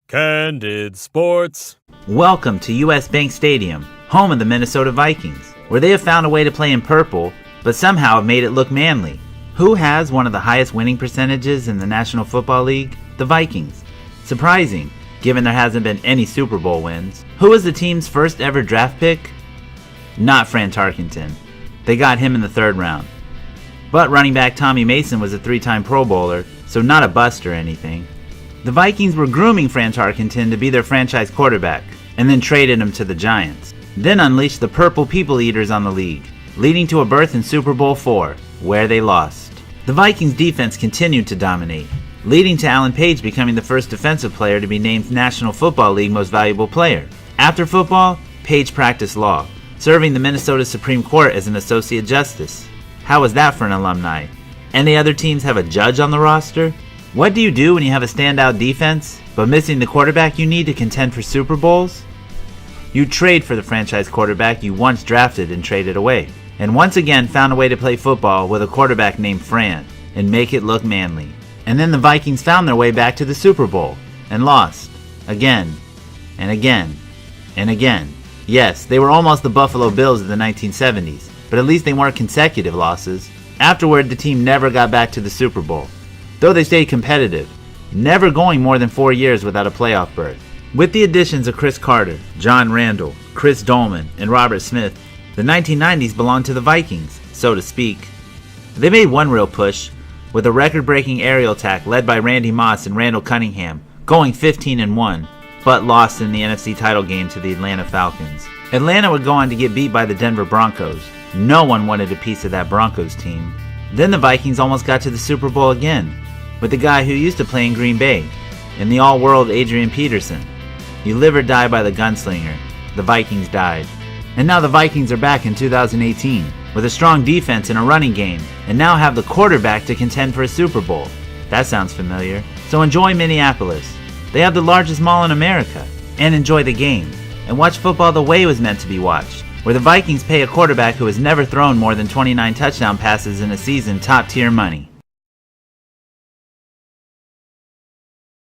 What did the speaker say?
Candid Sports. Welcome to U.S. Bank Stadium, home of the Minnesota Vikings, where they have found a way to play in purple, but somehow have made it look manly. Who has one of the highest winning percentages in the National Football League? The Vikings. Surprising, given there hasn't been any Super Bowl wins. Who was the team's first ever draft pick? Not Fran Tarkenton. They got him in the third round. But running back Tommy Mason was a 3-time Pro Bowler, so not a bust or anything. The Vikings were grooming Fran Tarkenton to be their franchise quarterback, and then traded him to the Giants. Then unleashed the Purple People Eaters on the league, leading to a berth in Super Bowl IV, where they lost. The Vikings defense continued to dominate, leading to Alan Page becoming the first defensive player to be named National Football League Most Valuable Player. After football, Page practiced law, serving the Minnesota Supreme Court as an associate justice. How was that for an alumni? Any other teams have a judge on the roster? What do you do when you have a standout defense, but missing the quarterback you need to contend for Super Bowls? You trade for the franchise quarterback you once drafted and traded away, and once again found a way to play football with a quarterback named Fran, and make it look manly. And then the Vikings found their way back to the Super Bowl, and lost. Again, and again, and again. Yes, they were almost the Buffalo Bills of the 1970s, but at least they weren't consecutive losses. Afterward, the team never got back to the Super Bowl, though they stayed competitive, never going more than 4 years without a playoff berth. With the additions of Chris Carter, John Randall, Chris Dolman, and Robert Smith, the 1990s belonged to the Vikings, so to speak. They made one real push, with a record-breaking aerial attack led by Randy Moss and Randall Cunningham, going 15-1, but lost in the NFC title game to the Atlanta Falcons. Atlanta would go on to get beat by the Denver Broncos. No one wanted a piece of that Broncos team. Then the Vikings almost got to the Super Bowl again, with the guy who used to play in Green Bay, and the all-world Adrian Peterson. You live or die by the gunslinger. The Vikings died. And now the Vikings are back in 2018, with a strong defense and a running game, and now have the quarterback to contend for a Super Bowl. That sounds familiar. So enjoy Minneapolis. They have the largest mall in America. And enjoy the game. And watch football the way it was meant to be watched, where the Vikings pay a quarterback who has never thrown more than 29 touchdown passes in a season top-tier money.